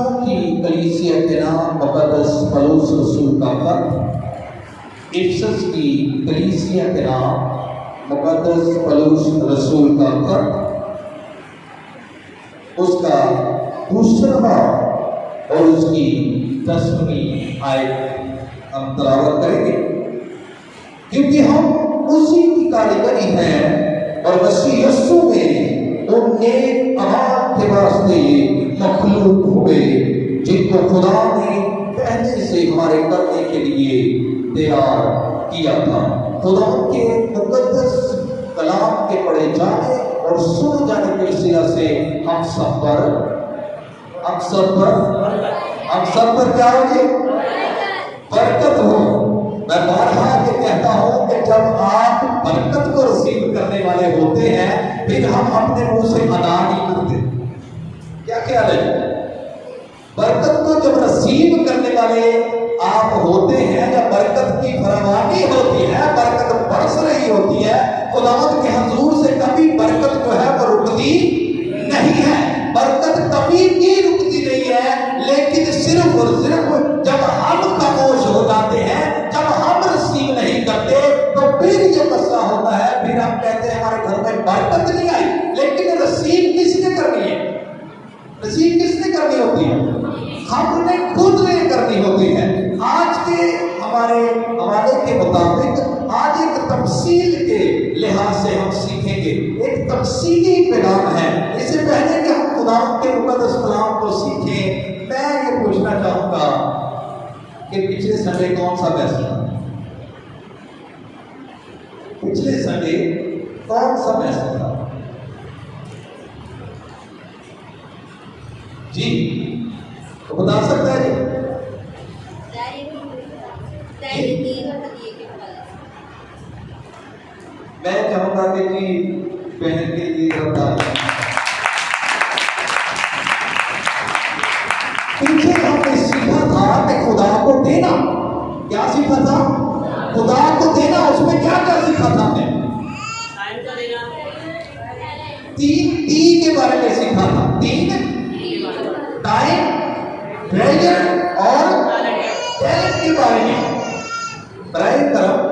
افسیوں کی کلیسیا کے نام مقدس پولس رسول کا خط، افسس کی کلیسیا کے نام مقدس پولس رسول کا خط، اس کا دوسرا باب اور اس کی 10ویں آیت ہم تلاوت کریں گے، کیونکہ ہم اسی کی کاریگری ہیں اور مسیح یسوع میں ان نیک اعمال کے واسطے مخلوق ہوئے جن کو خدا نے پہلے سے ہمارے کرنے کے لیے تیار کیا تھا۔ خدا کے مقدس کلام کے پڑھے جانے اور سنے جانے کے وسیلہ سے ہم سب پر کیا ہوگی؟ برکت ہو۔ میں بارہا یہ کہتا ہوں کہ جب آپ برکت کو رسیو کرنے والے ہوتے ہیں پھر ہم اپنے منہ سے ادا نہیں کرتے۔ کیا خیال ہے؟ برکت کو جب رسیو کرنے والے آپ ہوتے ہیں یا برکت کی فراوانی ہوتی ہے، برکت برس رہی ہوتی ہے، خداوند کے حضور سے کبھی برکت جو ہے وہ رکتی نہیں ہے۔ برکت کبھی بھی رکتی نہیں ہے، لیکن صرف اور صرف جب ہم خاموش ہو جاتے ہیں، جب ہم رسیو نہیں کرتے تو پھر یہ مسئلہ ہوتا ہے، پھر ہم کہتے ہیں ہمارے گھر میں برکت نہیں آئی۔ لیکن رسیو کس نے کرنی ہے؟ رسیو کس نے کرنی ہوتی ہے؟ ہم نے خود نے کرنی ہوتی ہے۔ آج کے ہمارے حوالے کے مطابق آج ایک تفصیل کے لحاظ سے ہم سیکھیں گے، ایک تفصیلی پیغام ہے۔ اس سے پہلے کہ ہم خدا کے مقدس کلام کو سیکھیں، میں یہ پوچھنا چاہوں گا کہ پچھلے سنڈے کون سا بیس تھا؟ پچھلے سنڈے کون سا بیس تھا؟ جی تو بتا سکتا ہے جی؟ میں چاہوں گا کہ جی بہن کے لیے پیچھے ہم نے سیکھا تھا کہ خدا کو دینا، کیا سیکھا تھا؟ خدا کو دینا، اس میں کیا کیا سیکھا تھا ہم نے؟ تین کے بارے میں سیکھا تھا۔ تین، ٹائم، ٹریجر اور ٹیلنٹ کے بارے میں۔ برائے کرم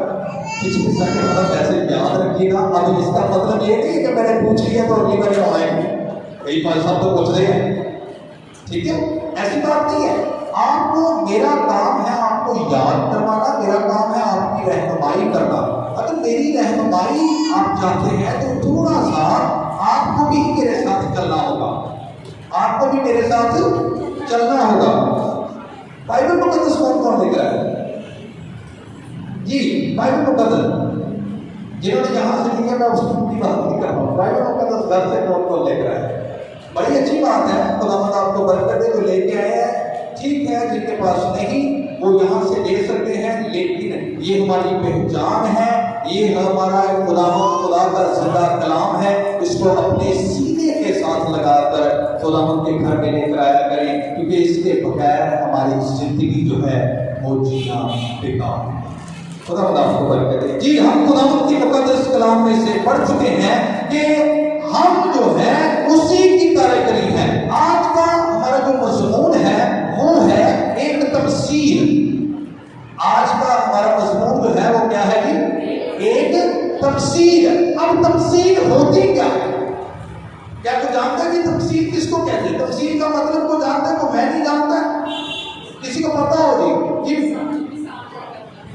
پچھلے سنڈے مطلب ایسے یاد رکھیے گا۔ اب اس کا مطلب یہ نہیں کہ میں نے پوچھ لیا تو اگلی بار آئیں گے، کئی بھائی صاحب تو پوچھ رہے ہیں، ٹھیک ہے؟ ایسی بات نہیں ہے۔ آپ کو، میرا کام ہے آپ کو یاد کروانا، میرا کام ہے آپ کی رہنمائی کرنا۔ اگر میری رہنمائی آپ چاہتے ہیں تو تھوڑا سا آپ کو بھی میرے ساتھ چلنا ہوگا، آپ کو بھی میرے ساتھ چلنا ہوگا۔ بائبل مقدس کون کون لکھ رہا ہے؟ جی بائبل مقدس جنہوں نے یہاں سے لکھا، میں اس کی بات نہیں کر رہا ہوں، بائبل مقدس گھر سے کون کون لکھ رہا ہے؟ بڑی اچھی بات ہے، خداوند آپ کو برکت دے جو لے کے آئے ہیں۔ ٹھیک ہے، جن کے پاس نہیں وہ یہاں سے لے سکتے ہیں، لیکن یہ ہماری پہچان ہے، یہ ہمارا خداوند خدا کا زندہ کلام ہے۔ اس کو اپنے سینے کے ساتھ لگا کر خداوند کے گھر میں لے کر آیا کریں، کیونکہ اس کے بغیر ہماری زندگی جو ہے وہ جینا بیکار ہے۔ خداوند آپ کو برکت دے۔ جی ہم خداوند کے مقدس کلام میں سے پڑھ چکے ہیں کہ ہم جو ہے اسی کی کاریگری ہے۔ آج کا ہمارا جو مضمون ہے وہ ہے ایک تفسیر۔ آج کا ہمارا مضمون جو ہے وہ کیا ہے جی؟ ایک تفسیر۔ اب تفسیر ہوتی کیا ہے؟ کیا کوئی جانتا ہے کہ تفسیر کس کو کہتے ہیں؟ تفسیر کا مطلب کوئی جانتا ہے؟ کوئی میں نہیں جانتا؟ کسی کو پتا ہو جی؟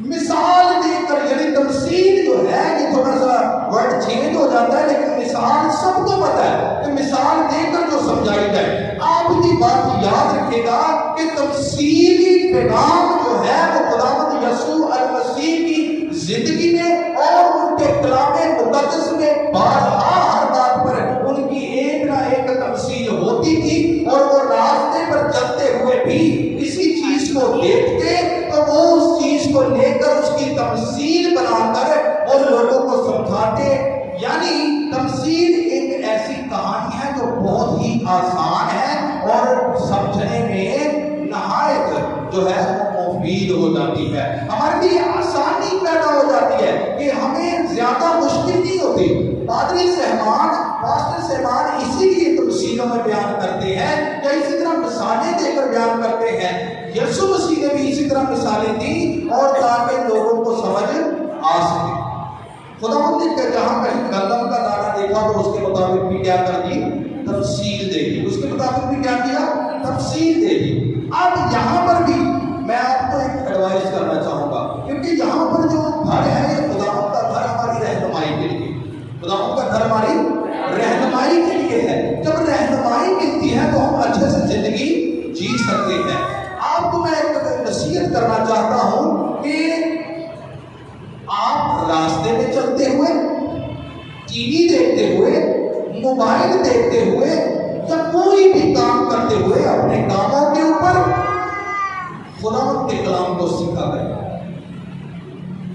مثال دے کر، یعنی تفسیر جو ہے یہ تھوڑا سا ورڈ چینج ہو جاتا ہے، لیکن مثال سب کو پتا ہے کہ مثال دے کر جو سمجھائی جائے۔ آپ یہ بات یاد رکھے گا کہ تفسیری پیغام جو ہے وہ خداوند یسوع المسیح کی زندگی میں اور ان کے کلام مقدس میں بارہا ہر بات پر ان کی ایک نہ ایک تفسیر ہوتی تھی، اور وہ راستے پر چلتے ہوئے بھی اسی چیز کو دیکھتے تو وہ اس چیز کو لے کر اس کی تفسیر بنا کر اور لوگوں کو سمجھاتے۔ یعنی تفسیر ایک ایسی کہانی ہے جو بہت ہی آسان ہے اور سمجھنے میں نہایت جو ہے مفید ہو جاتی ہے۔ ہمارے لیے آسانی پیدا ہو جاتی ہے کہ ہمیں زیادہ مشکل نہیں ہوتی۔ پادری صاحبان پاسٹر صاحبان اسی لیے تمثیلوں میں بیان کرتے ہیں یا اسی طرح مثالیں دے کر بیان کرتے ہیں. یسوع مسیح نے بھی اسی طرح مثالیں دی اور تاکہ لوگوں کو سمجھ آ سکے. خداوند نے جہاں کہیں گندم کا دانہ دیکھا تو اس کے مطابق بھی کیا کر دی؟ تفصیل دے دی. اس کے مطابق بھی کیا کیا؟ تفصیل دے دی. اب یہاں پر بھی میں آپ کو ایک ایڈوائز کرنا چاہوں گا، کیونکہ یہاں پر جو گھر ہے یہ خداوند کا گھر ہماری رہنمائی کے لیے، خداوند کا گھر ہماری رہنمائی کے لیے ہے. جب رہنمائی ملتی ہے تو ہم اچھے سے زندگی جی سکتے ہیں. آپ کو میں ایک نصیحت کرنا چاہتا ہوں کہ آپ راستے میں چلتے ہوئے، ٹی وی دیکھتے ہوئے، موبائل دیکھتے ہوئے یا کوئی بھی کام کرتے ہوئے اپنے کاموں کے اوپر خداوند کے کلام کو سیکھا کریں.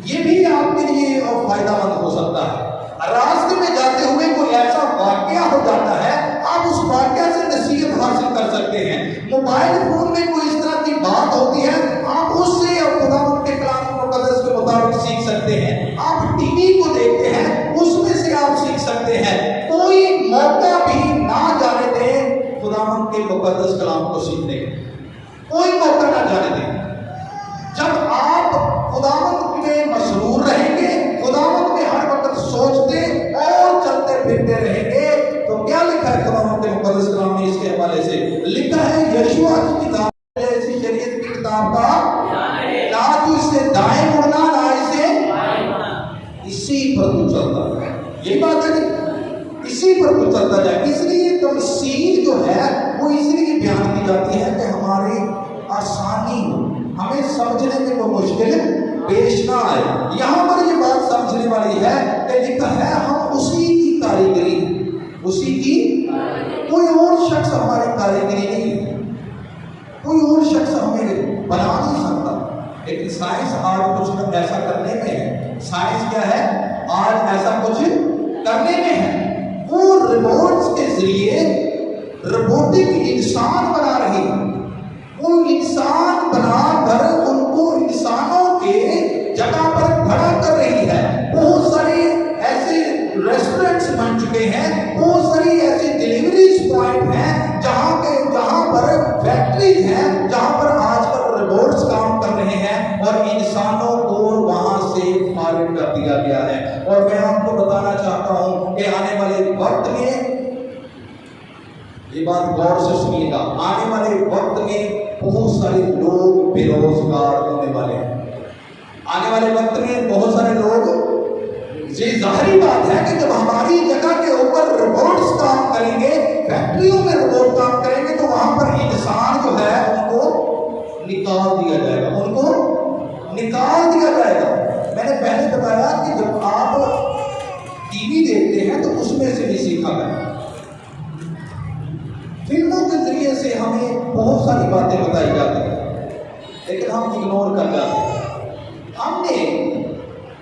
یہ بھی آپ کے لیے فائدہ مند ہو سکتا ہے. راستے میں جاتے ہوئے کوئی ایسا واقعہ ہو جاتا ہے، آپ اس واقعہ سے نصیحت حاصل کر سکتے ہیں. موبائل فون میں کوئی اس طرح کی بات ہوتی ہے، آپ اس سے خداوند کے کلام مقدس کے مطابق سیکھ سکتے ہیں. آپ ٹی وی کو دیکھتے ہیں، اس میں سے آپ سیکھ سکتے ہیں. کوئی موقع بھی نہ جانے دیں خداوند کے مقدس کلام کو سیکھنے کے، کوئی موقع نہ جانے دیں. جب آپ خداوند میں مسرور رہیں گے، خداوند میں ہر وقت سوچتے اور چلتے پھرتے رہیں گے، تو کیا لکھا ہے خداوند کے مقدس کلام میں؟ اس کے حوالے سے لکھا ہے یشوع کی کتاب، ایسی شریعت کی کتاب کا نہ تو اس سے دائیں مڑنا نہ اسے اسی پر تو چلتا ہے. یہی بات ہے کہ اسی پر تو چلتا جائے. اس لیے تمثیل جو ہے وہ اس لیے بیان کی جاتی ہے کہ ہماری آسانی ہو، ہمیں سمجھنے میں کوئی مشکل پیش نہ آئے. یہاں پر یہ بات سمجھنے والی ہے کہ لکھا ہے ہم اسی کی کاریگری، اسی کی، کوئی اور شخص ہماری کاریگری نہیں ہے، کوئی اور شخص ہمیں بنا نہیں سکتا. لیکن سائنس آج کچھ ایسا کرنے میں ہے. سائنس کیا ہے؟ آج ایسا کچھ کرنے میں ہے. وہ روبوٹس کے ذریعے روبوٹک انسان بنا رہی ہے. وہ انسان بنا کر ان کو انسانوں کے جگہ پر کھڑا کر رہی ہے. بہت سارے ایسے ریسٹورینٹس بن چکے ہیں، بہت ساری ایسی ڈیلیوریز پوائنٹ ہیں جہاں پر فیکٹریز ہیں، جہاں پر آج کل روبوٹس کام کر رہے ہیں اور انسانوں کو وہاں سے فارغ کر دیا گیا ہے. اور میں آپ کو بتانا چاہتا ہوں کہ آنے والے وقت میں، یہ بات غور سے سنیے گا، آنے والے وقت میں بہت سارے لوگ بے روزگار ہونے والے ہیں. آنے والے وقت میں بہت سارے لوگ، یہ ظاہری بات ہے کہ جب ہماری جگہ کے اوپر روبوٹس کام کریں گے، فیکٹریوں میں روبوٹ کام کریں گے، تو وہاں پر انسان جو ہے ان کو نکال دیا جائے گا، ان کو نکال دیا جائے گا. میں نے پہلے بتایا کہ جب آپ ٹی وی دیکھتے ہیں تو اس میں سے بھی سیکھا کریں. فلموں کے ذریعے سے ہمیں بہت ساری باتیں بتائی جاتی ہیں، لیکن ہم اگنور کر جاتے ہیں. ہم نے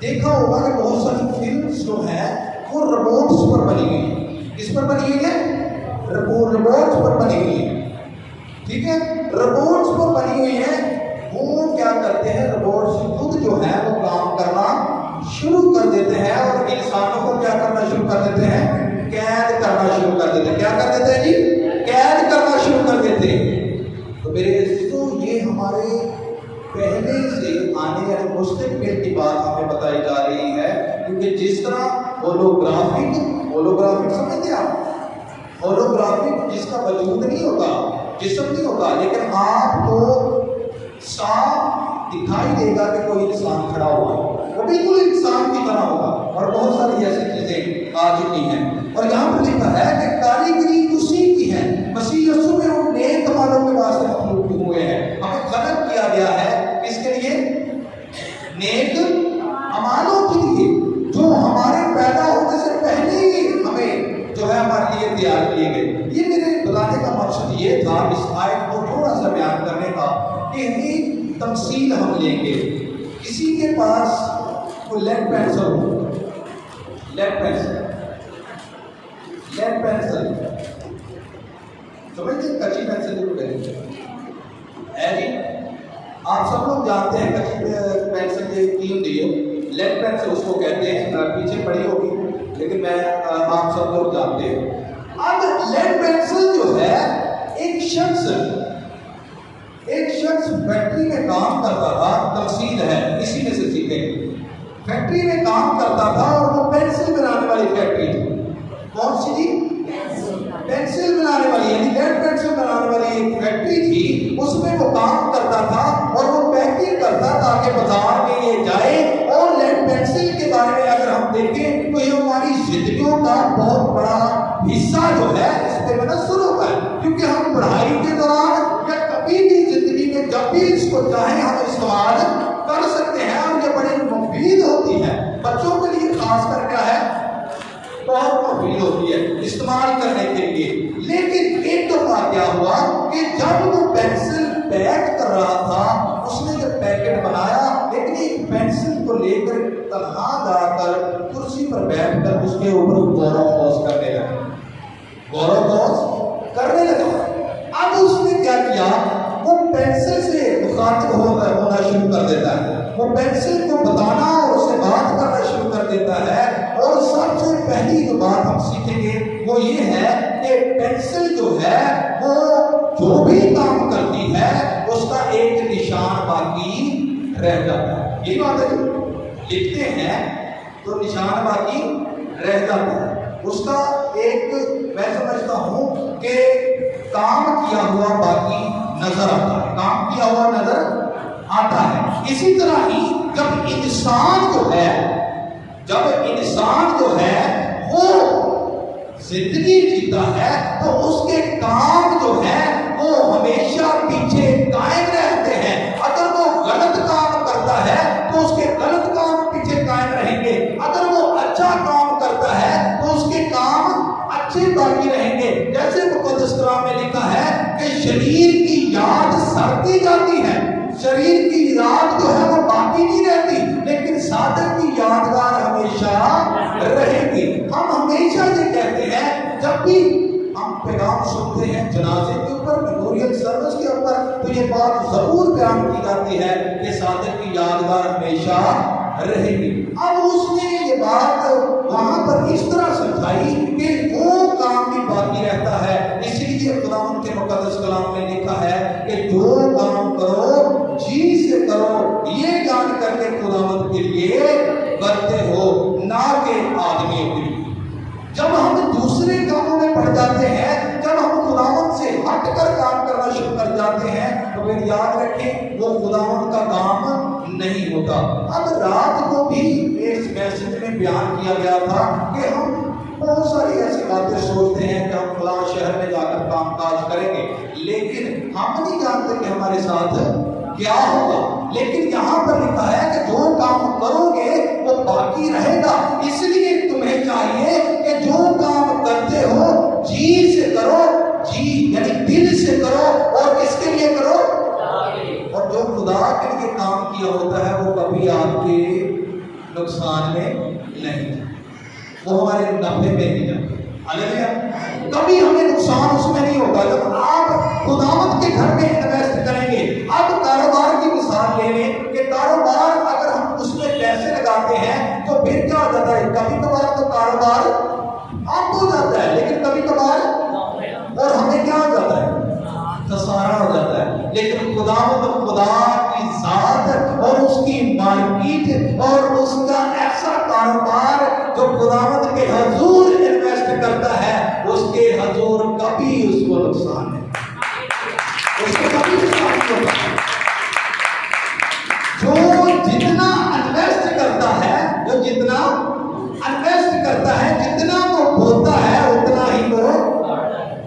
دیکھا ہوگا کہ بہت ساری فلمز جو ہیں وہ روبوٹس پر بنی ہوئی ہیں. کس پر بنی ہوئی ہے؟ روبوٹس پر بنی ہوئی ہیں. ٹھیک ہے، روبوٹس پر بنی ہوئی ہیں. وہ کیا کرتے ہیں؟ روبوٹس خود جو ہے وہ کام کرنا شروع کر دیتے ہیں اور انسانوں کو کیا کرنا شروع کر دیتے ہیں؟ قید کرنا شروع کر دیتے ہیں. کیا کر دیتے ہیں جی؟ قید کرنا شروع کر دیتے ہیں. تو میرے عزیزو، یہ ہمارے پہلے سے آنے والے مستقبل کی بات ہمیں بتائی جا رہی ہے. کیونکہ جس طرح ہولوگرافک سمجھتے ہیں آپ؟ ہولوگرافک جس کا وجود نہیں ہوتا، جسم نہیں ہوتا، لیکن آپ کو صاف دکھائی دے گا کہ کوئی انسان کھڑا ہوا ہے، وہ بالکل انسان کی طرح ہوگا. اور بہت ساری ایسی چیزیں آج کی ہیں. اور یہاں پر لکھا ہے کہ کاریگری اسی کی ہے. مسیح یسوع میں وہ نیک عملوں کے واسطے مخلوق ہوئے ہیں. ہمیں خلق کیا گیا ہے اس کے لیے، نیک عملوں کے لیے، جو ہمارے پیدا ہونے سے پہلے ہی ہمیں جو ہے ہمارے لیے تیار کیے گئے. یہ میرے بتانے کا مقصد یہ تھا اس آیت کو تھوڑا سا بیان کرنے کا کہ ایک تمثیل ہم لیں گے. کسی کے پاس کوئی لیڈ پینسل ہو، لیڈ پینسل سمجھتے ہیں، کچی پینسل جو کہتے ہیں جی، آپ سب لوگ جانتے ہیں کچی پینسل کی ہوتی ہے، لیڈ پینسل اس کو کہتے ہیں. پیچھے پڑی ہوگی لیکن میں آپ سب لوگ جانتے ہیں. اب لیڈ پینسل جو ہے ایک شخص فیکٹری میں کام کرتا تھا. تفصیل ہے اسی میں سے سیکھیں. فیکٹری میں کام کرتا تھا اور وہ پینسل بنانے والی فیکٹری تھی. کون سی تھی؟ پینسل بنانے والی, یعنی لیڈ پینسل بنانے والی ایک فیکٹری تھی. اس میں وہ کام کرتا تھا اور وہ پیکنگ کرتا تاکہ بازار میں یہ جائے. اور لیڈ پینسل کے بارے میں اگر ہم دیکھیں تو یہ ہماری زندگیوں کا بہت بڑا حصہ جو ہے اس پہ منحصر ہوتا ہے, کیونکہ ہم پڑھائی کے دوران یا کبھی بھی زندگی میں جب بھی اس کو چاہیں ہم استعمال کر سکتے ہیں اور یہ بڑی مفید ہوتی ہے. بچوں کے لیے خاص کر کیا ہے, بہت مفید ہوتی ہے استعمال کرنے کے لیے. لیکن ایک دفعہ کیا ہوا کہ جب وہ پینسل پیک کر رہا تھا, اس نے جب پیکٹ بنایا, لیکن ایک پینسل کو لے کر تنہا جا کر کرسی پر بیٹھ کر اس کے اوپر غور و خوض کرنے لگا. اب اس نے کیا کیا, وہ پینسل سے مخاطب ہونا شروع کر دیتا ہے. وہ پینسل کو بتانا اور اسے بات کرنا شروع کر دیتا ہے. اور سب سے پہلی جو بات ہم سیکھیں گے وہ یہ ہے کہ پینسل جو ہے وہ جو بھی کام کرتی ہے اس کا ایک نشان باقی رہ جاتا ہے. یہ بات ہے, لکھتے ہیں تو نشان باقی رہ جاتا ہے. اس کا ایک میں سمجھتا ہوں کہ کام کیا ہوا باقی نظر آتا ہے, کام کیا ہوا نظر آتا ہے. اسی طرح ہی جب انسان جو ہے وہ زندگی جیتا ہے تو اس کے کام جو ہے وہ ہمیشہ پیچھے قائم رہتے ہیں. اگر وہ غلط کام کرتا ہے تو اس کے غلط کام پیچھے قائم رہیں گے. اگر وہ اچھا کام کرتا ہے تو اس کے کام اچھے باقی رہیں گے. جیسے مقدس کلام میں لکھا ہے کہ شریر کی یاد سڑتی جاتی ہے, شریر کی یاد جو ہے وہ باقی نہیں رہتی, لیکن صادق کی یادگار ہمیشہ رہے گی. ہم ہمیشہ یہ کہتے ہیں جب بھی ہم پیغام سنتے ہیں جنازے کے اوپر, میموریل سروس کے اوپر, تو یہ بات ضرور بیان کی جاتی ہے کہ صادق کی یادگار ہمیشہ رہے گی. اب اس نے یہ بات وہاں پر اس طرح سمجھائی کہ وہ کام بھی باقی رہتا ہے. اسی لیے خداوند کے مقدس کلام میں لکھا ہے کہ جو کام کرو جی سے کرو, یہ جان کر کے خداوند کے لیے کرتے ہو, نہ کہ آدمیوں کے لیے. جب ہم دوسرے کاموں میں پڑ جاتے ہیں, جب ہم خداوند سے ہٹ کر کام کرنا شروع کر جاتے ہیں, تو پھر یاد رکھیں وہ خداوند کا کام نہیں ہوتا. اب رات کو بھی ایک میسج میں بیان کیا گیا تھا کہ ہم بہت ساری ایسی باتیں سوچتے ہیں کہ ہم فلاں شہر میں جا کر کام کاج کریں گے, لیکن ہم نہیں جانتے کہ ہمارے ساتھ کیا ہوگا. لیکن یہاں پر لکھا ہے کہ جو کام کرو گے وہ باقی رہے گا. اس لیے تمہیں چاہیے کہ جو کام کرتے ہو جی سے کرو, جی یعنی دل سے کرو, اور کس کے لیے کرو, اور جو خدا کے لیے کام کیا ہوتا ہے وہ کبھی آپ کے نقصان میں نہیں, وہ ہمارے نفع میں نہیں جاتا. کبھی ہمیں نقصان اس میں نہیں ہوگا. جب آپ خداوند کے گھر میں انویسٹ کریں گے, اب کاروبار کی مثال لے لیں کہ کاروبار اگر ہم اس میں پیسے لگاتے ہیں تو پھر کیا ہو جاتا ہے, کبھی کبھار تو کاروبار آپ ہو جاتا ہے, لیکن کبھی کبھار اور ہمیں کیا ہو جاتا ہے, خسارہ ہو جاتا ہے. لیکن خداوند خدا کی ذات اور اس کی مارکیٹ اور اس کا ایسا کاروبار جو خداوند کے حضور انویسٹ کرتا ہے, اس کے حضور کبھی اس کو نقصان نہیں, اس کو کبھی نقصان نہیں ہوتا. جو جتنا انویسٹ کرتا ہے, جتنا وہ بولتا ہے اتنا ہی وہ,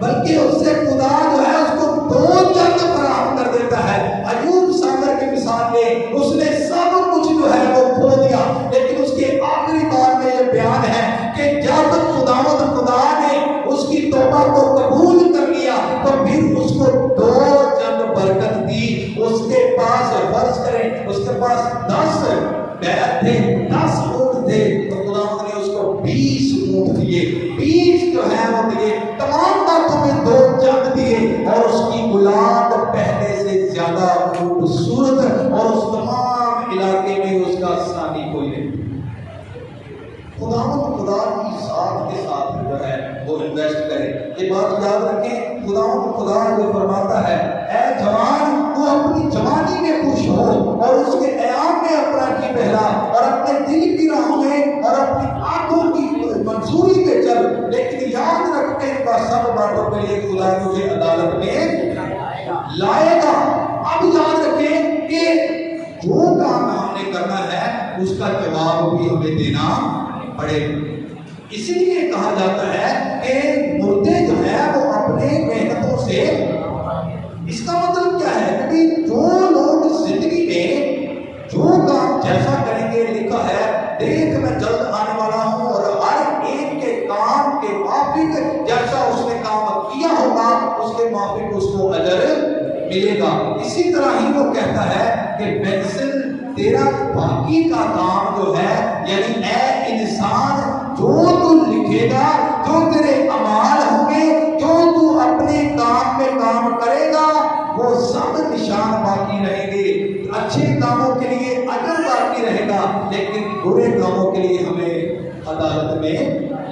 بلکہ اس سے خدا جو ہے اس کو دو چند فراہم کر دیتا ہے. ایوب سامر کی مثال لے, اس نے سب کچھ جو ہے وہ کھو دیا, لیکن اس کے آخری بار میں یہ بیان ہے کہ جب خداوند خدا نے اس کی توبہ کو قبول کر لیا تو پھر اس کو دو چند برکت دی. اس کے پاس فرض کریں اس کے پاس 10 بیل تھے, 10 اونٹ تھے, تو خداوند نے اس کو 20 اونٹ دیے, 20 جو ہے وہ دیے, تمام باتوں میں 2 چند دیے, اور اس کی اولاد پہلے سے زیادہ خوبصورت, اور اس تمام علاقے میں اس کا ثانی کوئی نہیں. خداوند خدا کی جو ہے وہ انویسٹ کرے. یہ بات یاد رکھیں, خدا جو فرماتا ہے اے جوان تو اپنی جوانی میں خوش ہو اور اس کے ایام میں اپنا کی پہلا اور اپنے دل کی راہوں میں اور اپنی آنکھوں کی منظوری پہ چل, لیکن یاد رکھ کے ان کا سب باتوں کے لیے خدا تجھے عدالت میں لائے گا. اب یاد رکھیں کہ جو کام ہم نے کرنا ہے اس کا جواب بھی ہمیں دینا پڑے گا. اس لیے کہا جاتا ہے کہ مردے جو ہے وہ اپنے محنتوں سے, اس کا مطلب کیا ہے کہ جو لوگ زندگی میں جو کام جیسا کریں گے, لکھا ہے دیکھ میں جلد آنے والا ہوں اور ہر ایک کے کام کے موافق جیسا اس نے کام کیا ہوگا اس کے موافق اس کو اجر ملے گا. اسی طرح ہی وہ کہتا ہے کہ پینسل تیرا باقی کا کام جو ہے, یعنی اے انسان جو تو لکھے گا, جو تیرے اعمال ہوں گے, جو تو اپنے کام میں کام کرے گا وہ سب نشان باقی رہیں گے. اچھے کاموں کے لیے اجر باقی رہے گا, لیکن برے کاموں کے لیے ہمیں عدالت میں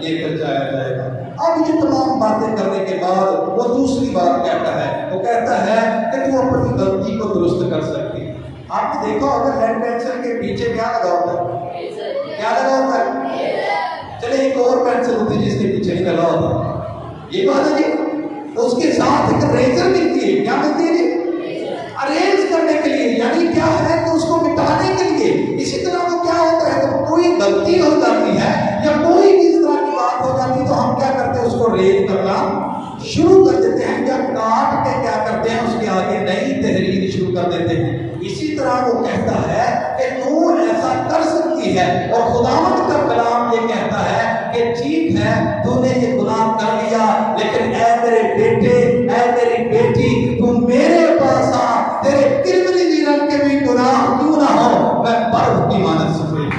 لے کر جایا جائے گا. اب یہ تمام باتیں کرنے کے بعد وہ دوسری بات کہتا ہے, وہ کہتا ہے کہ تو اپنی غلطی کو درست کر سکتی. آپ نے دیکھا اگر لیڈ پینسل کے پیچھے کیا لگا ہوتا ہے, کیا لگا ہوتا ہے, چلے ایک اور پینسل ہوتی ہے جس کے پیچھے نہیں لگا ہوتا, یہ بات ہے جی. اس کے ساتھ ایک ریزر ملتی ہے, کیا ملتی ہے جی, ارینج کرنے کے لیے, یعنی کیا ہے کہ اس کو مٹانے کے لیے. اسی طرح وہ کیا ہوتا ہے کہ کوئی غلطی ہو جاتی ہے یا کوئی بھی اس طرح کی بات ہو جاتی ہے تو ہم کیا کرتے ہیں, اس کو ریز کرنا شروع کر دیتے ہیں یا کاٹ کے کیا کرتے ہیں اس کے آگے نئی تحریر شروع کر دیتے ہیں. اسی طرح وہ کہتا ہے کہ تو ایسا کر سکتی ہے, اور خداوند کا کلام یہ کہتا ہے کہ ٹھیک ہے تو نے یہ گناہ کر لیا, لیکن اے میرے بیٹے, اے میری بیٹی, تم میرے پاس آ, تیرے کرملی رنگ کے بھی گناہ کیوں نہ ہو, میں برف کی مانند سفید.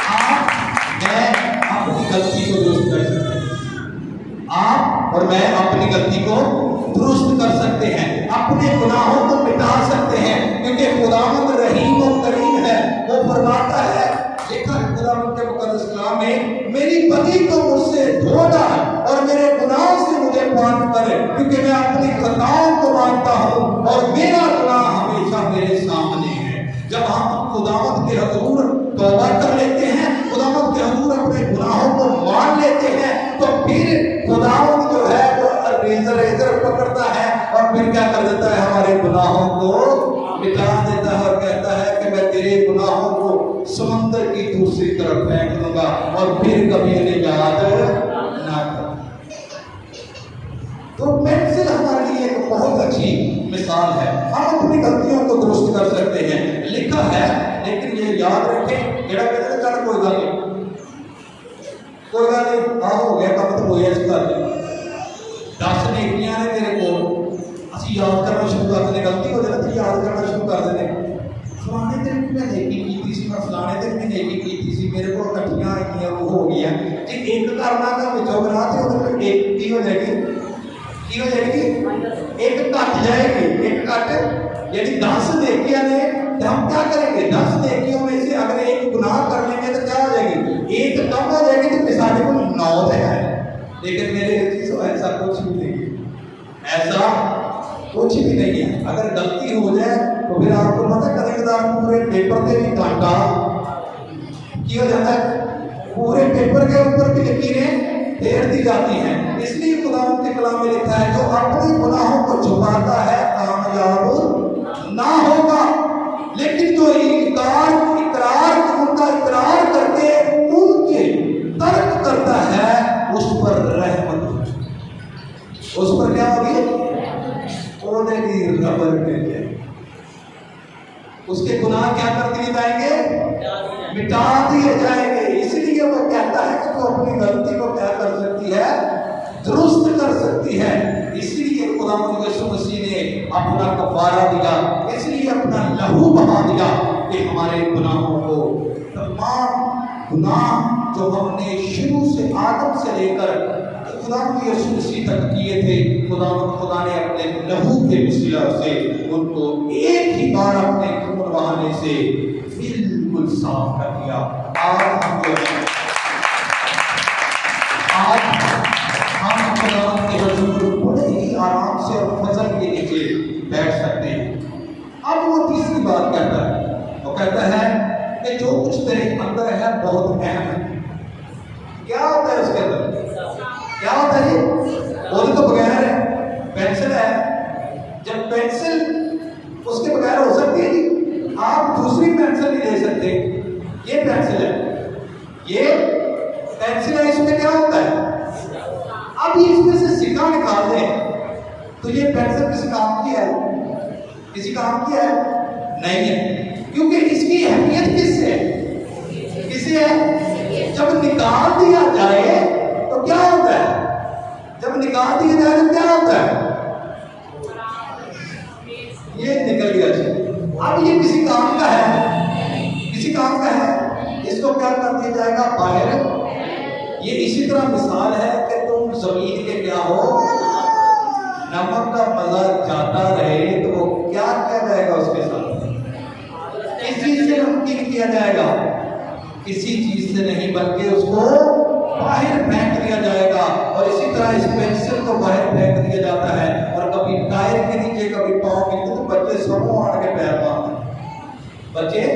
آپ میں اپنی غلطی کو درست کر سکتے ہیں, آپ اور میں اپنی غلطی کو درست کر سکتے ہیں, اپنے گناہوں کو مٹا سکتے ہیں, کیونکہ خداوند رحیم و کریم ہے. وہ فرماتا ہے, لکھا ہے خداوند کے مقدس کلام میں, میری بدی کو مجھ سے دھو ڈال اور میرے گناہوں سے مجھے پاک کر, کیونکہ میں اپنی خطاؤں کو مانتا ہوں اور میرا گناہ ہمیشہ میرے سامنے ہے. جب ہم خداوند کے حضور توبہ کر لیتے ہیں, خداوند کے حضور اپنے گناہوں کو مان لیتے ہیں, تو پھر خداوند جو ہے وہ ریزر پکڑتا ہے اور پھر کیا کر دیتا ہے, ہمارے گناہوں کو مٹا دیتا ہے اور کہتا ہے کہ میں تیرے گناہوں کو سمندر کی دوسری طرف پھینک دوں گا اور پھر کبھی انہیں یاد نہ کروں. تو پینسل ہمارے لیے ایک بہت اچھی مثال ہے, ہم اپنی غلطیوں کو درست کر سکتے ہیں. لکھا ہے, لیکن یہ یاد رکھیں, جڑا کہتے ہیں چل کوئی گل نہیں, کوئی گل نہیں, ہو گیا کام تو ہویا, اس کا 10 نیکیاں نے تیرے کو, اسی یاد کرنا شروع کر دینے, غلطی ہو جائے تو یاد کرنا شروع کر دینے, فلانے دن میں نیکی کی تھی, میں فلانے دن میں نیکی کی تھی, میرے کو کٹیاں آئی وہ ہو گیا جی. ایک کرنا کا بچوں بنا تھے ادھر ایک کی ہو جائے گی, کی ہو جائے گی, ایک کٹ جائے گی, ایک کٹ یعنی 10 نیکیاں نے, ہم کیا کریں گے 10 نیکیوں میں سے اگر ایک گناہ کر لیں گے تو کیا ہو جائے گی, ایک کم ہو جائے گی, تو مثال کو 9 ہے. لیکن میرے عزیزو ایسا کچھ بھی نہیں ہے, ایسا کچھ بھی نہیں ہے. اگر غلطی ہو جائے تو پھر آپ کو پتہ کبھی کبھار پورے پیپر کے بھی کانٹا کی ہو جاتا ہے, پورے پیپر کے اوپر بھی لکیریں پھیر دی جاتی ہیں. اس لیے خداوند کے کلام میں لکھا ہے, جو اپنے گناہوں کو چھپاتا ہے کامیاب نہ ہوگا, لیکن جو ان کا اقرار کر کے ان کے ترک کرتا ہے اس پر رحمت, اس پر کیا ہوگی, اونے کی ربر مل جائے گی, اس کے گناہ کیا کر دیے جائیں گے, مٹا دیے جائیں گے. اس لیے وہ کہتا ہے کہ تو اپنی غلطی کو کیا کر سکتی ہے, درست کر سکتی ہے. اس لیے خداوند یسوع مسیح نے اپنا کفارہ دیا, اس لیے اپنا لہو بہا دیا کہ ہمارے گناہوں کو, تمام گناہ جو ہم نے شروع سے آدم سے لے کر خداوند یسوع مسیح تک کیے تھے, خدا نے اپنے لہو کے وسیلہ سے ان کو ایک ہی بار اپنے خون بہانے سے بالکل صاف کر دیا. آج ہم تھے، یہ پینسل ہے، یہ پینسل ہے، اس میں کیا ہوتا ہے؟ اب اس میں سے سکہ نکال دیں تو یہ پینسل کسی کام کی ہے؟ کسی کام کی ہے؟ نہیں ہے، کیونکہ اس کی اہمیت کس سے ہے؟ کس سے ہے؟ جب نکال دیا جائے تو کیا ہوتا ہے؟ جب نکال دیا جائے تو کیا ہوتا ہے؟ یہ نکل گیا جی، اب یہ کسی کام کا ہے؟ کسی کام کا ہے، اس کو کیا کر دیا جائے گا؟ باہر۔ یہ اسی طرح مثال ہے کہ تم زمین کے کیا ہو؟ نمک کا مزہ جاتا رہے تو وہ کیا کیا جائے گا اس کے ساتھ؟ کس چیز سے نمکین کیا جائے گا؟ کسی چیز سے نہیں، بلکہ اس کو باہر پھینک دیا جائے گا۔ اور اسی طرح اس پینسل کو باہر پھینک دیا جاتا ہے، اور کبھی ٹائر کے نیچے، کبھی پاؤں کے نیچے، تو بچے سبوں آڑ کے پیر مارتے ہیں۔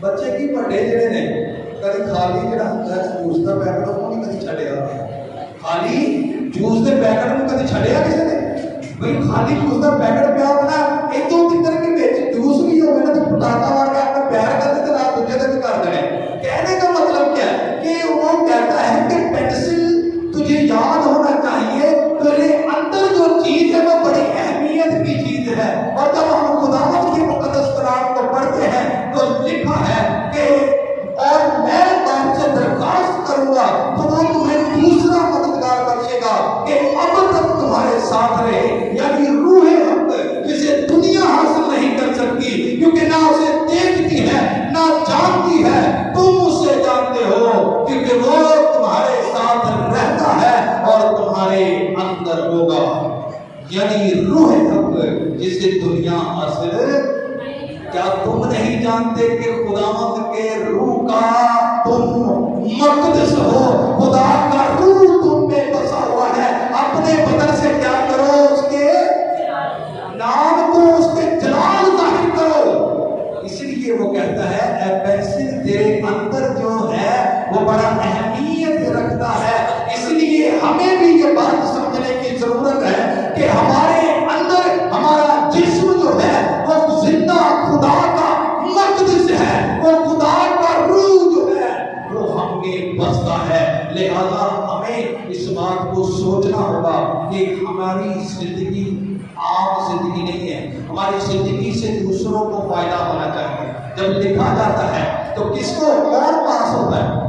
بچے کی بڑے جڑے نے کدی خالی جڑا ہوندا ہے جوس دا پیکٹ وہ نہیں کدی چھڈیا، خالی جوس دے پیکٹ کو کدی چھڈیا کسی نے؟ بھئی خالی جوس دا پیکٹ پیا ہونا ادھر تکر کے وچ جوس بھی ہوے نا تو پٹاٹا مار کے اپنے پیر کر دے تے رات دوجے دن کر دینے۔ کہنے کا مطلب کیا ہے کہ وہ کہتا ہے کہ پینسل تجھے یاد ہونا چاہیے تیرے اندر جو چیز ہے وہ بڑی اہمیت کی چیز ہے۔ اور جب ہم خداوند کے مقدس کلام کو پڑھتے ہیں تو لکھا ہے کہ اور میں باپ سے درخواست کروں گا تو وہ تمہیں دوسرا مددگار بخشے گا کہ اب تک تمہارے ساتھ رہے، یعنی روح حق، جسے دنیا حاصل نہیں کر سکتی کیونکہ نہ اسے دیکھتی ہے نہ جانتی ہے، تم اسے جانتے ہو کیونکہ وہ تمہارے ساتھ رہتا ہے اور تمہارے اندر ہوگا، یعنی روح حق جسے دنیا حاصل۔ کیا تم نہیں جانتے کہ خداوند کے روح کا تم مقدس ہو؟ خدا کا روح تم میں بسا ہوا ہے۔ اپنے بدن سے کیا کرو؟ اس کے نام کو، اس کے جلال ظاہر کرو۔ اس لیے وہ کہتا ہے اے پینسل تیرے اندر جو ہے وہ بڑا اہمیت رکھتا ہے۔ اس لیے ہمیں بھی یہ بات سمجھنے کی ضرورت ہے کہ ہمارے اندر ہمارا جسم جو ہے وہ زندہ خدا کا مقدس ہے، وہ خدا کا روح جو ہے وہ ہم میں بستا ہے۔ لہذا ہمیں اس بات کو سوچنا ہوگا کہ ہماری زندگی عام زندگی نہیں ہے، ہماری زندگی سے دوسروں کو فائدہ ہونا چاہیے۔ جب لکھا جاتا ہے تو کس کو کون پاس ہوتا ہے؟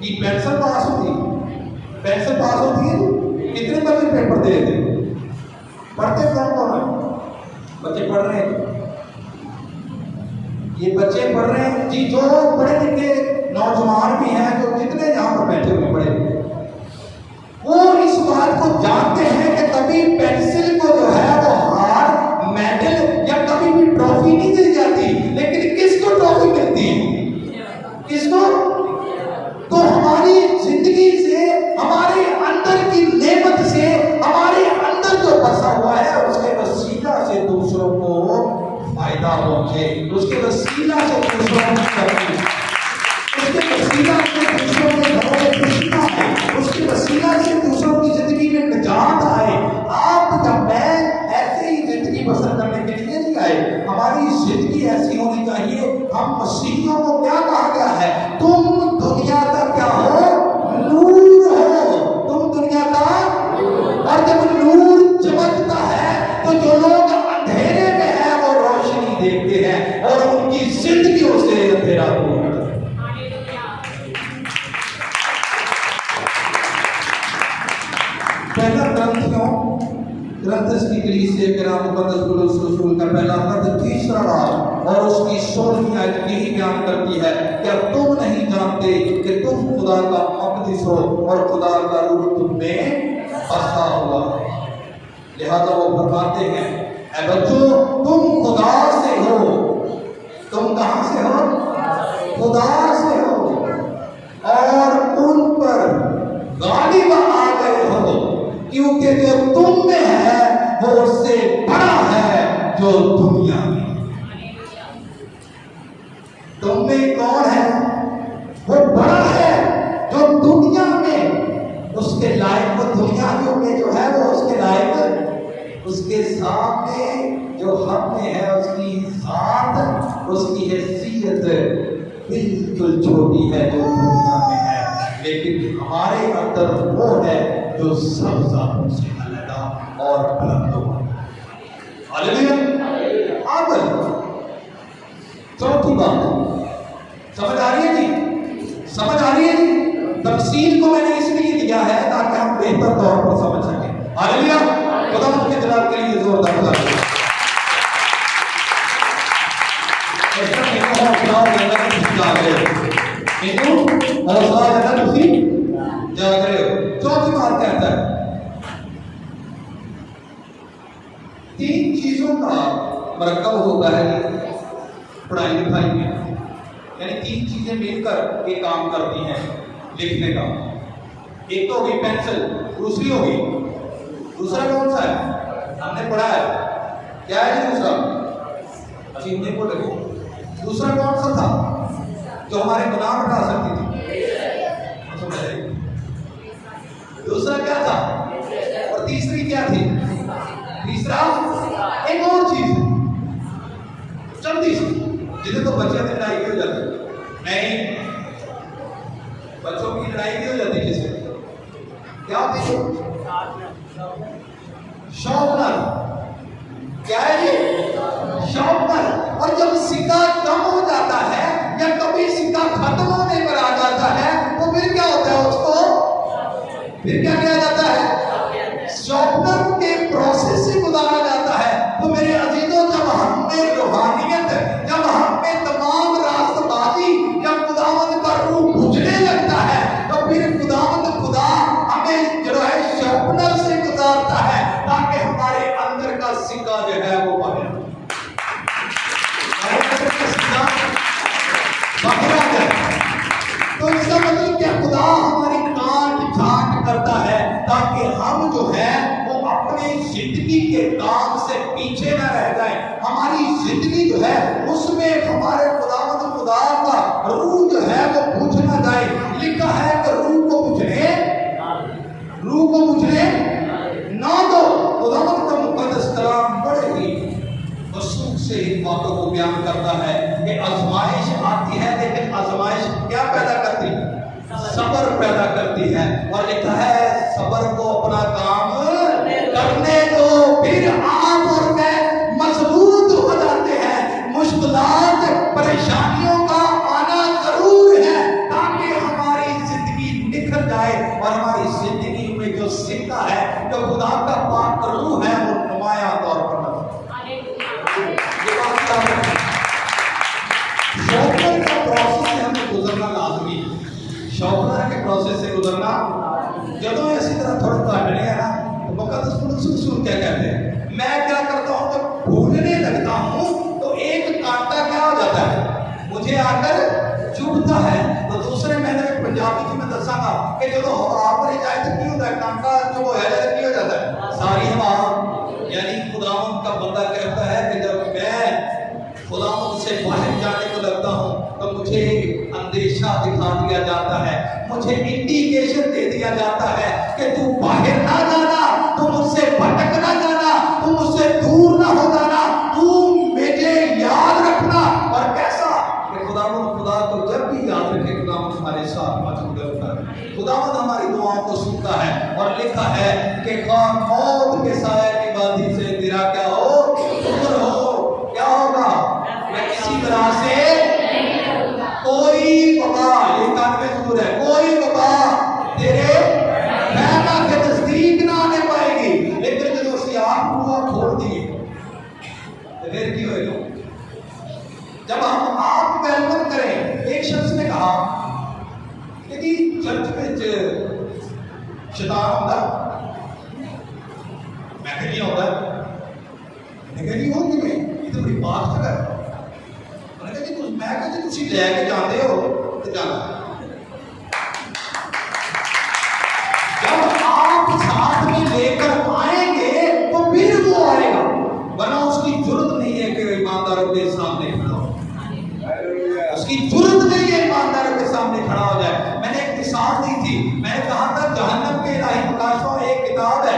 یہ پینسل پاس ہوتی ہے؟ پینسل پاس ہوتی ہے؟ کتنے بچے پیپر دے دیتے؟ پڑھتے کون کون ہیں؟ بچے پڑھ رہے ہیں، یہ بچے پڑھ رہے ہیں جی، جو پڑھے لکھے نوجوان بھی ہیں جو جتنے یہاں پر بیٹھے ہوئے پڑھے لکھے، وہ اس بات کو جانتے ہیں کہ کبھی پینسل کو جو ہے وہ ہار، میڈل یا کبھی بھی ٹرافی نہیں دی جاتی، لیکن کس کو ٹرافی ملتی ہے؟ کس کو؟ تو ہماری زندگی سے، ہمارے اندر کی نعمت سے، ہمارے اندر جو بسا ہوا ہے اس کے وسیلہ سے دوسروں کو فائدہ پہنچے، اس کے وسیلہ سے دوسروں کو ترقی، اس کے وسیلہ سے دوسروں کے گھروں میں خوشیاں آئے، اس کے وسیلہ سے دوسروں کی زندگی میں نجات آئے۔ آپ یا میں ایسے ہی زندگی بسر کرنے کے لیے نہیں آئے، ہماری زندگی ایسی ہونی چاہیے۔ ہم مسیحیوں کو کیا کہا گیا ہے؟ تم دنیا کا کیا ہو؟ نور ہو، تم دنیا کا۔ اور جب نور چمکتا ہے تو جو لوگ اندھیرے میں ہیں وہ روشنی دیکھتے ہیں اور ان کی زندگیوں سے اندھیرا دور کرتا ہے۔ پہلا گرنتھس کی کلیسیا کے نام مقدس پولس رسول کا پہلا خط 3 باب اور اس کی 16ویں آیت یہی بیان کرتی ہے، کیا تم نہیں جانتے کہ تم خدا کا مقدس ہو اور خدا کا روح تم میں بسا ہوا ہے؟ لہذا وہ فرماتے ہیں اے بچوں تم خدا سے ہو۔ تم کہاں سے ہو؟ خدا سے ہو، اور ان پر غالب آ گئے ہو، کیونکہ جو تم میں ہے وہ اس سے بڑا ہے جو دنیا میں۔ تم میں کون ہے؟ وہ بڑا ہے جو دنیا میں اس کے لائق، وہ دنیا میں جو ہے وہ اس کے لائق اس کے سامنے جو ہم میں ہے اس کی ذات، اس کی حیثیت بالکل چھوٹی ہے جو دنیا میں ہے، لیکن ہمارے اندر وہ ہے جو سب ذاتوں سے علیحدہ اور بلند ہو۔ ہاللیلویا۔ اب چوتھی بات سمجھ آ رہی ہے جی؟ سمجھ آ رہی ہے جی؟ تفصیل کو میں نے اس لیے دیا ہے تاکہ ہم بہتر طور پر سمجھ سکیں۔ ہاللیلویا۔ خدا ان کے جلال کے لیے زوردار تعریف۔ ایسا نہیں ہو کہ اللہ کی جاگ رہے ہو، لیکن حوصلہ لینا تسی جاگ رہے ہو۔ چوتھی بات کہتا ہے تین چیزوں کا مرکب ہوتا ہے پڑھائی لکھائی میں، یعنی تین چیزیں مل کر یہ کام کرتی ہیں لکھنے کا۔ ایک تو ہوگی پینسل، دوسری ہوگی، دوسرا کون سا ہے؟ ہم نے پڑھا ہے کیا ہے دوسرا؟ چیزیں کو لگے۔ دوسرا کون سا تھا جو ہمارے گناہ مٹا سکتی تھی؟ دوسرا کیا تھا؟ اور تیسری کیا تھی؟ تیسرا ایک اور چیز چلتی سی جسے تو بچے سے لڑائی بھی ہو جاتی، نہیں بچوں کی لڑائی بھی ہو جاتی، جسے کیا ہوتی ہے؟ شارپنر۔ کیا ہے یہ؟ شارپنر۔ اور جب سکہ کم ہو جاتا ہے یا کبھی سکہ ختم ہونے پر آ جاتا ہے تو پھر کیا ہوتا ہے؟ اس کو پھر کیا کیا جاتا ہے؟ شارپنر کے پروسیس سے گزارا جاتا ہے۔ تو میرے عزیزوں، جب ہم میں روحانیت، جب ہم میں تمام راست بازی، جب خداوند کا روح بجھنے لگتا ہے تو پھر خداوند خدا ہمیں جو ہے شارپنر سے گزارتا ہے تاکہ ہمارے اندر کا سکہ جو ہے وہ باہر آ جائے۔ تو اس کا مطلب کہ خدا ہماری کانٹ چھانٹ کرتا ہے تاکہ ہم جو ہے وہ اپنے زندگی کے کام سے پیچھے نہ رہ جائیں۔ ہماری زندگی جو ہے اس میں ہمارے خداوند خدا کا روح جو ہے وہ بجھ نہ جائے۔ لکھا ہے کہ روح کو بجھنے نہ دو۔ خداوند کا مقدس کلام بڑے ہی وسوخ سے ان باتوں کو بیان کرتا ہے کہ آزمائش آتی ہے، لیکن آزمائش کیا پیدا کرتی ہے؟ صبر پیدا کرتی ہے۔ اور لکھا ہے صبر کو اپنا کام کرنے دو، پھر آپ اور میں مضبوط ہو جاتے ہیں۔ مشکلات پریشانیوں کا آنا ضرور ہے تاکہ ہماری زندگی نکھر جائے اور ہماری زندگی میں جو سکہ ہے، جو خدا کا پاک روح ہے، وہ نمایاں طور پر شارپنر کا پروسیس سے ہمیں گزرنا لازمی ہے۔ شارپنر کے پروسیس سے گزرنا، جدوں اسی طرح تھوڑا کاٹنے ہیں نا تو مقدس سن کیا کہتے ہیں؟ میں کیا کرتا ہوں جب بھولنے لگتا ہوں تو ایک کانٹا کیا ہو جاتا ہے؟ مجھے آ کر چبھتا ہے۔ تو دوسرے مہینے میں پنجابی کی میں دساں گا کہ جب ہوا پر جائے تو کی ہوتا ہے؟ کانٹا جو ہو جاتا کی ہو جاتا ہے؟ ساری ہوا۔ یعنی خداوند کا بندہ کہتا ہے کہ جب میں خداوند سے باہر جانے کو لگتا ہوں تو مجھے اندیشہ دکھا دیا جاتا ہے، مجھے انڈیکیشن دے دیا جاتا ہے کہ تو باہر نہ جانا، تو مجھ سے بھٹک نہ جانا، تو مجھ سے دور نہ ہو جانا، تو مجھے یاد رکھنا۔ اور کیسا کہ خداوند خدا کو جب بھی یاد رکھے خداوند ہمارے ساتھ موجود ہوتا ہے، خداوند ہماری دعاؤں کو سنتا ہے۔ اور لکھا ہے کہ خواہ موت کے سائے کی وادی سے تیرا کیا ہو، دور ہو، کیا ہوگا؟ میں کسی طرح سے کوئی وبا، یہ کان میں ضرور ہے، کوئی وبا تیرے خیمہ کے نزدیک نہ آنے پائے گی۔ لیکن جب اسی آپ کو کھول دیے تو پھر کی ہوئے گا؟ جب ہم آپ ویلکم کریں۔ ایک شخص نے کہا کہ چرچ میں شیطان ہوتا، میں کہ نہیں ہوتا، میں کہ نہیں ہوگی، میں یہ تو بڑی بات کر رہا ہوں۔ میں کہ تسی لے کے جاندے ہو تو جانا، جب آپ ساتھ میں لے کر آئیں گے تو پھر وہ آئے گا، ورنہ اس کی جرت نہیں ہے کہ ایمانداروں کے سامنے کھڑا ہو، اس کی جرت نہیں ہے ایمانداروں کے سامنے کھڑا ہو جائے۔ میں نے ایک مثال دی تھی، میں نے کہا تھا جہنم کے الہی مکاشفہ ایک کتاب ہے،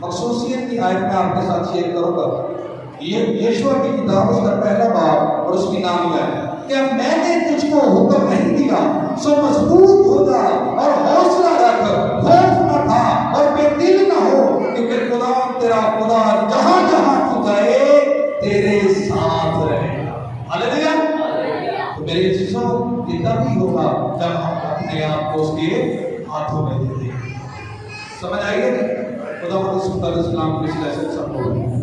مخصوصیت کی آیت میں آپ کے ساتھ شیئر کروں گا. یہ یشوع کی کتاب اس کا پہلا باب اور اس کی نام ہے کہ میں نے تجھ کو حکم نہیں دیا سو مضبوط ہو جا اور حوصلہ رکھ، خوف نہ کھا اور بے دل نہ ہو، کیونکہ خدا تیرا خدا جہاں جہاں تو جائے تیرے ساتھ رہے گا. ہاللیلویا. تو میرے عزیزوں یہ تبھی ہوگا جب ہم اپنے آپ کو اس کے ہاتھوں میں دے دیں. سمجھ آئیے کہ خدا مدد صلی اللہ علیہ وسلم کے لیسن سب ہوگا.